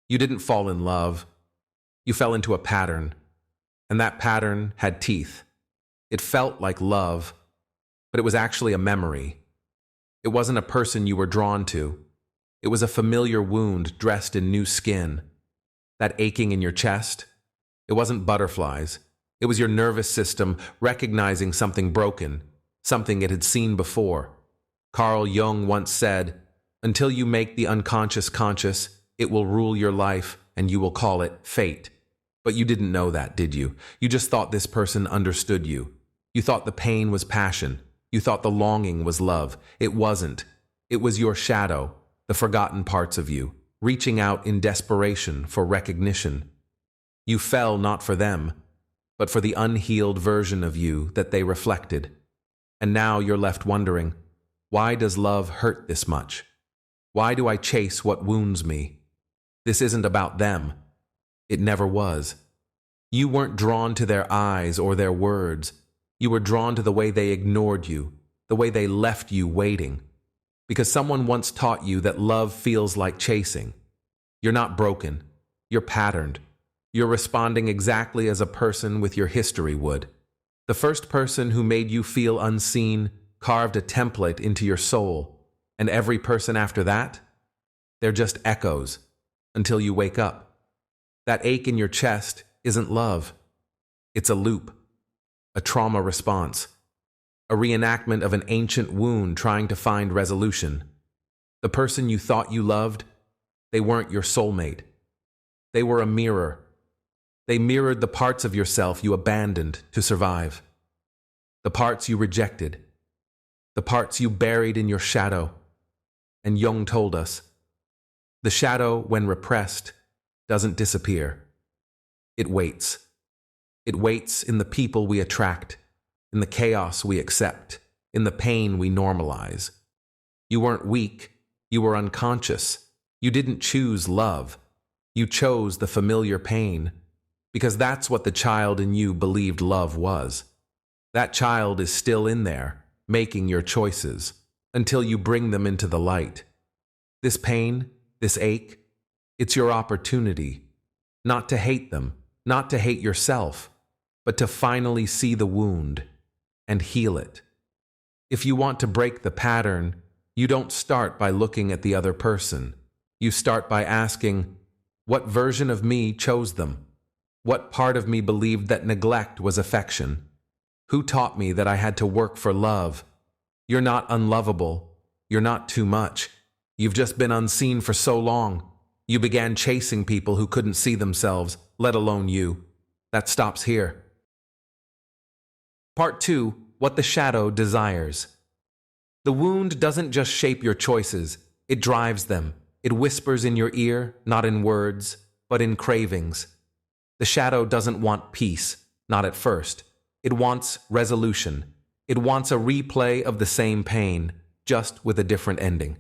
You didn't fall in love. You fell into a pattern, and that pattern had teeth. It felt like love, but it was actually a memory. It wasn't a person you were drawn to. It was a familiar wound dressed in new skin. That aching in your chest, it wasn't butterflies. It was your nervous system recognizing something broken, something it had seen before. CarlJung once said, "Until you make the unconscious conscious, it will rule your life, and you will call it fate." But you didn't know that, did you? You just thought this person understood you. You thought the pain was passion. You thought the longing was love. It wasn't. It was your shadow, the forgotten parts of you, reaching out in desperation for recognition. You fell not for them, but for the unhealed version of you that they reflected. And now you're left wondering, why does love hurt this much? Why do I chase what wounds me? This isn't about them. It never was. You weren't drawn to their eyes or their words. You were drawn to the way they ignored you, the way they left you waiting. Because someone once taught you that love feels like chasing. You're not broken. You're patterned. You're responding exactly as a person with your history would. The first person who made you feel unseen carved a template into your soul, and every person after that, they're just echoes until you wake up. That ache in your chest isn't love. It's a loop, a trauma response, a reenactment of an ancient wound trying to find resolution. The person you thought you loved, they weren't your soulmate. They were a mirror. They mirrored the parts of yourself you abandoned to survive. The parts you rejected. The parts you buried in your shadow. And Jung told us, the shadow, when repressed, doesn't disappear. It waits. It waits in the people we attract, in the chaos we accept, in the pain we normalize. You weren't weak. You were unconscious. You didn't choose love. You chose the familiar pain, because that's what the child in you believed love was. That child is still in there, making your choices, until you bring them into the light. This pain, this ache, it's your opportunity, not to hate them, not to hate yourself, but to finally see the wound and heal it. If you want to break the pattern, you don't start by looking at the other person. You start by asking, what version of me chose them? What part of me believed that neglect was affection? Who taught me that I had to work for love? You're not unlovable. You're not too much. You've just been unseen for so long. You began chasing people who couldn't see themselves, let alone you. That stops here. Part 2. What the shadow desires. The wound doesn't just shape your choices, it drives them. It whispers in your ear, not in words, but in cravings. The shadow doesn't want peace, not at first. It wants resolution. It wants a replay of the same pain, just with a different ending.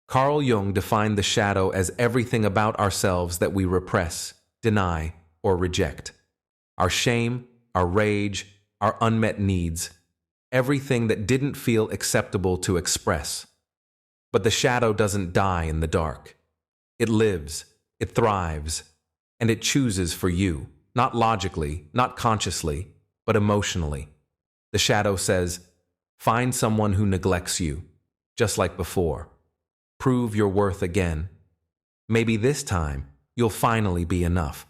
CarlJung defined the shadow as everything about ourselves that we repress, deny, or reject. Our shame, our rage, our unmet needs, everything that didn't feel acceptable to express. But the shadow doesn't die in the dark. It lives, it thrives, and it chooses for you, not logically, not consciously, but emotionally. The shadow says, find someone who neglects you, just like before. Prove your worth again. Maybe this time, you'll finally be enough.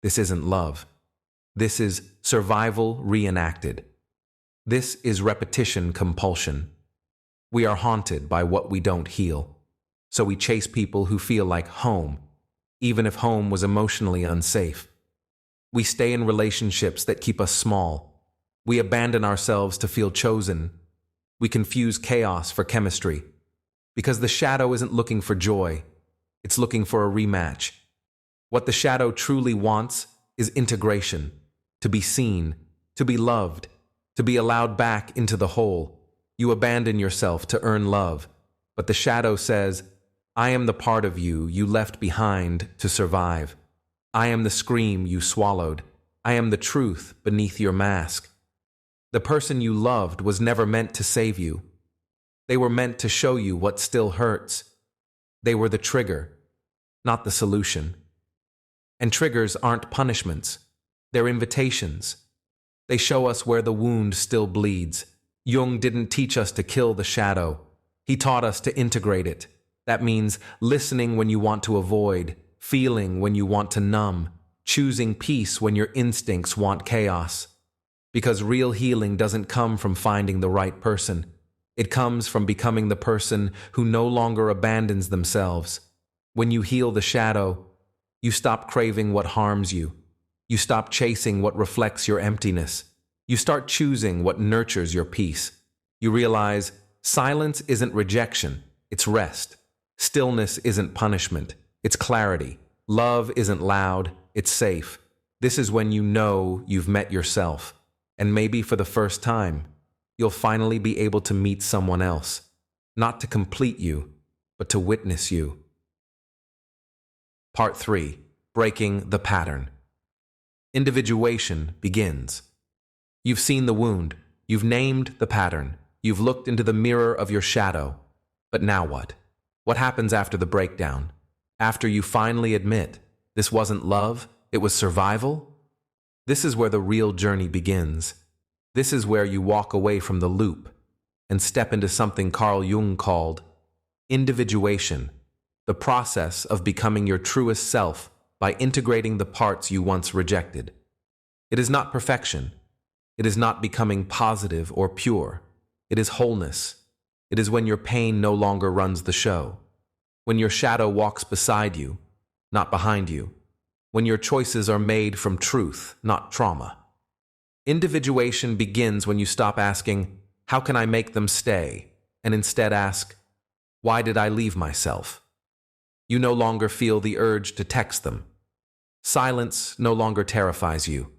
This isn't love. This is survival reenacted. This is repetition compulsion. We are haunted by what we don't heal. So we chase people who feel like home, even if home was emotionally unsafe. We stay in relationships that keep us small. We abandon ourselves to feel chosen. We confuse chaos for chemistry. Because the shadow isn't looking for joy. It's looking for a rematch. What the shadow truly wants is integration. To be seen, to be loved, to be allowed back into the whole. You abandon yourself to earn love. But the shadow says, I am the part of you you left behind to survive. I am the scream you swallowed. I am the truth beneath your mask. The person you loved was never meant to save you. They were meant to show you what still hurts. They were the trigger. not the solution. And triggers aren't punishments, they're invitations. They show us where the wound still bleeds. Jung didn't teach us to kill the shadow. He taught us to integrate it. That means listening when you want to avoid, feeling when you want to numb, choosing peace when your instincts want chaos. Because real healing doesn't come from finding the right person. It comes from becoming the person who no longer abandons themselves. When you heal the shadow, you stop craving what harms you. You stop chasing what reflects your emptiness. You start choosing what nurtures your peace. You realize silence isn't rejection, it's rest. Stillness isn't punishment, it's clarity. Love isn't loud, it's safe. This is when you know you've met yourself. And maybe for the first time, you'll finally be able to meet someone else. Not to complete you, but to witness you. Part 3. Breaking the pattern. Individuation begins. You've seen the wound. You've named the pattern. You've looked into the mirror of your shadow. But now what? What happens after the breakdown? After you finally admit this wasn't love, it was survival? This is where the real journey begins. This is where you walk away from the loop and step into something CarlJung called individuation, the process of becoming your truest self by integrating the parts you once rejected. It is not perfection. It is not becoming positive or pure. It is wholeness. It is when your pain no longer runs the show. When your shadow walks beside you, not behind you. When your choices are made from truth, not trauma. Individuation begins when you stop asking, how can I make them stay? And instead ask, why did I leave myself? You no longer feel the urge to text them. Silence no longer terrifies you.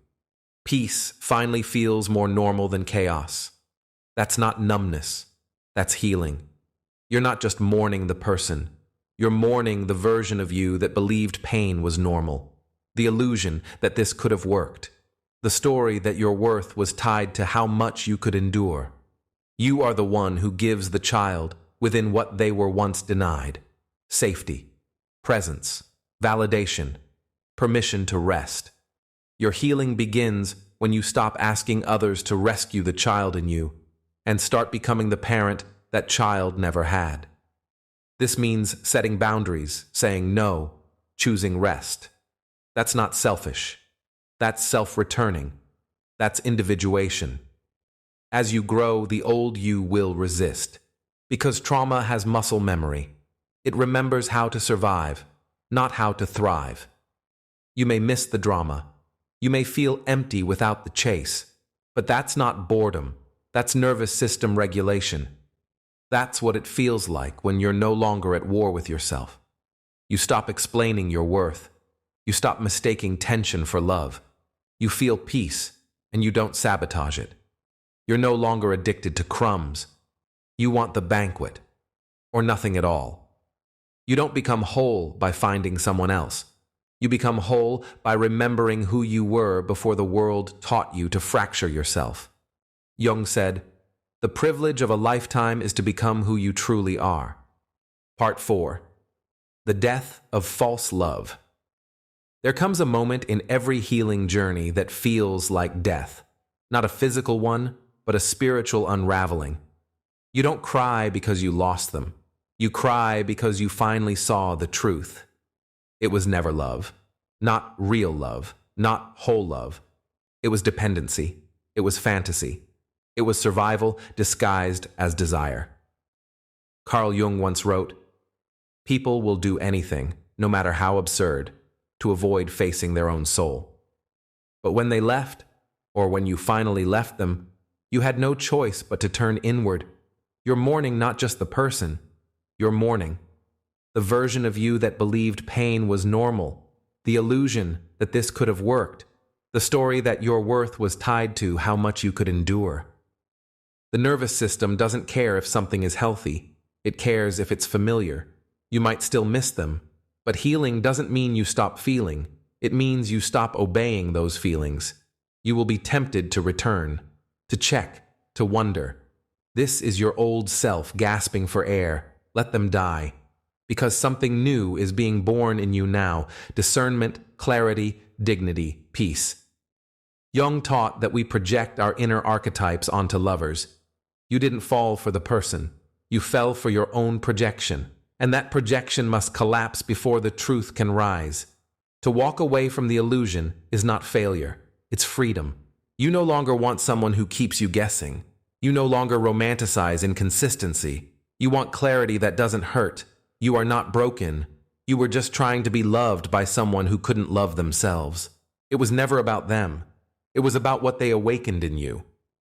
Peace finally feels more normal than chaos. That's not numbness. That's healing. You're not just mourning the person. You're mourning the version of you that believed pain was normal. The illusion that this could have worked. The story that your worth was tied to how much you could endure. You are the one who gives the child within what they were once denied. Safety, presence, validation, permission to rest. Your healing begins when you stop asking others to rescue the child in you and start becoming the parent that child never had. This means setting boundaries, saying no, choosing rest. That's not selfish. That's self-returning. That's individuation. As you grow, the old you will resist. Because trauma has muscle memory. It remembers how to survive, not how to thrive. You may miss the drama. You may feel empty without the chase. But that's not boredom. That's nervous system regulation. That's what it feels like when you're no longer at war with yourself. You stop explaining your worth. You stop mistaking tension for love. You feel peace, and you don't sabotage it. You're no longer addicted to crumbs. You want the banquet, or nothing at all. You don't become whole by finding someone else. You become whole by remembering who you were before the world taught you to fracture yourself. Jung said, "The privilege of a lifetime is to become who you truly are." Part 4. The death of false love. There comes a moment in every healing journey that feels like death. Not a physical one, but a spiritual unraveling. You don't cry because you lost them. You cry because you finally saw the truth. It was never love. Not real love. Not whole love. It was dependency. It was fantasy. It was survival disguised as desire. CarlJung once wrote, "People will do anything, no matter how absurd, to avoid facing their own soul. But when they left, or when you finally left them, you had no choice but to turn inward. You're mourning not just the person, you're mourning the version of you that believed pain was normal, the illusion that this could have worked, the story that your worth was tied to how much you could endure. The nervous system doesn't care if something is healthy, it cares if it's familiar. You might still miss them, but healing doesn't mean you stop feeling, it means you stop obeying those feelings. You will be tempted to return, to check, to wonder. This is your old self gasping for air. Let them die. Because something new is being born in you now. Discernment, clarity, dignity, peace. Jung taught that we project our inner archetypes onto lovers. You didn't fall for the person. You fell for your own projection. And that projection must collapse before the truth can rise. To walk away from the illusion is not failure. It's freedom. You no longer want someone who keeps you guessing. You no longer romanticize inconsistency. You want clarity that doesn't hurt. You are not broken. You were just trying to be loved by someone who couldn't love themselves. It was never about them. It was about what they awakened in you.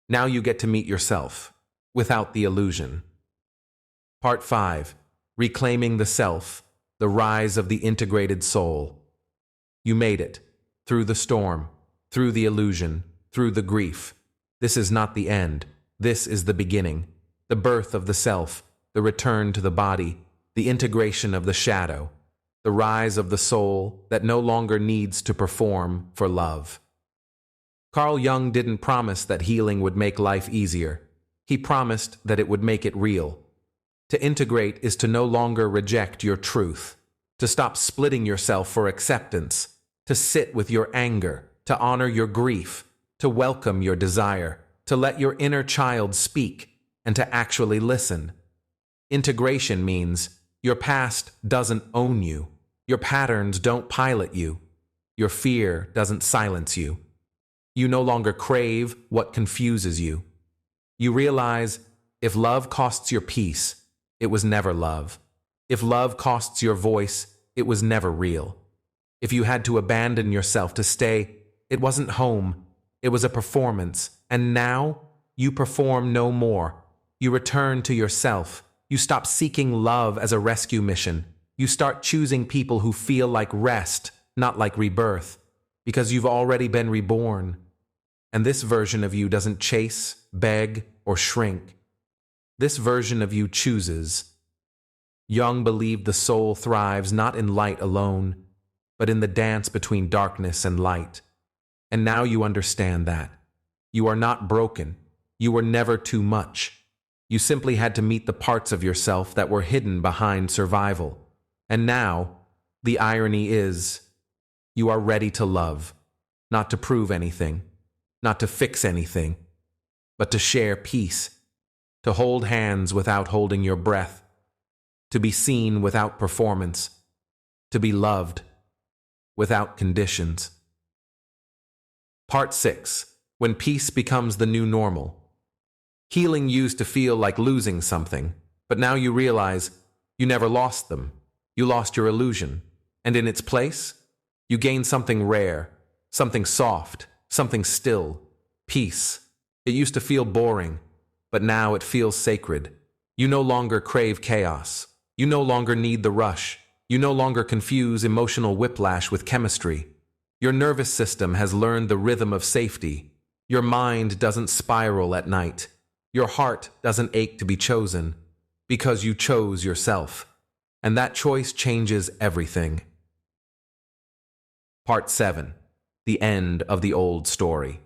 Now you get to meet yourself, without the illusion. Part 5. Reclaiming the Self, the Rise of the Integrated Soul. You made it, through the storm, through the illusion, through the grief. This is not the end. This is the beginning, the birth of the self, the return to the body, the integration of the shadow, the rise of the soul that no longer needs to perform for love. Carl Jung didn't promise that healing would make life easier. He promised that it would make it real. To integrate is to no longer reject your truth, to stop splitting yourself for acceptance, to sit with your anger, to honor your grief, to welcome your desire, to let your inner child speak, and to actually listen. Integration means your past doesn't own you. Your patterns don't pilot you. Your fear doesn't silence you. You no longer crave what confuses you. You realize if love costs your peace, it was never love. If love costs your voice, it was never real. If you had to abandon yourself to stay, it wasn't home. It was a performance. And now, you perform no more. You return to yourself. You stop seeking love as a rescue mission. You start choosing people who feel like rest, not like rebirth, because you've already been reborn. And this version of you doesn't chase, beg, or shrink. This version of you chooses. Jung believed the soul thrives not in light alone, but in the dance between darkness and light. And now you understand that. You are not broken. You were never too much. You simply had to meet the parts of yourself that were hidden behind survival. And now, the irony is, you are ready to love, not to prove anything, not to fix anything, but to share peace, to hold hands without holding your breath, to be seen without performance, to be loved without conditions. Part 6. When peace becomes the new normal. Healing used to feel like losing something, but now you realize you never lost them. You lost your illusion, and in its place, you gained something rare, something soft, something still, peace. It used to feel boring, but now it feels sacred. You no longer crave chaos. You no longer need the rush. You no longer confuse emotional whiplash with chemistry. Your nervous system has learned the rhythm of safety. Your mind doesn't spiral at night. Your heart doesn't ache to be chosen, because you chose yourself. And that choice changes everything. Part 7. The end of the old story.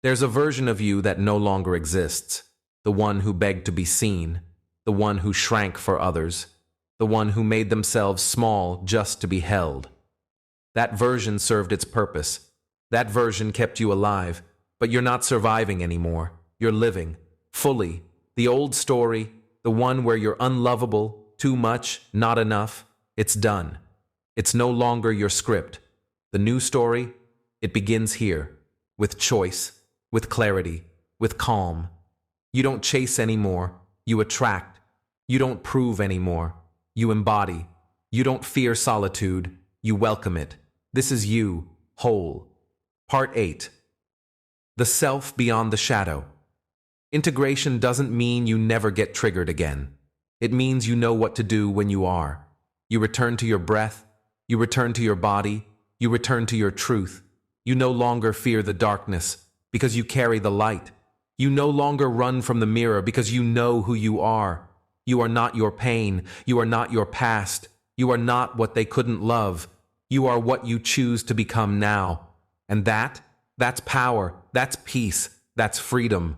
There's a version of you that no longer exists. The one who begged to be seen. The one who shrank for others. The one who made themselves small just to be held. That version served its purpose. That version kept you alive, but you're not surviving anymore. You're living, fully. The old story, the one where you're unlovable, too much, not enough, it's done. It's no longer your script. The new story, it begins here, with choice, with clarity, with calm. You don't chase anymore, you attract. You don't prove anymore, you embody. You don't fear solitude, you welcome it. This is you, whole. Part 8. The self beyond the shadow. Integration doesn't mean you never get triggered again. It means you know what to do when you are. You return to your breath, you return to your body, you return to your truth. You no longer fear the darkness because you carry the light. You no longer run from the mirror because you know who you are. You are not your pain. You are not your past. You are not what they couldn't love. You are what you choose to become now. And that's power. That's peace. That's freedom.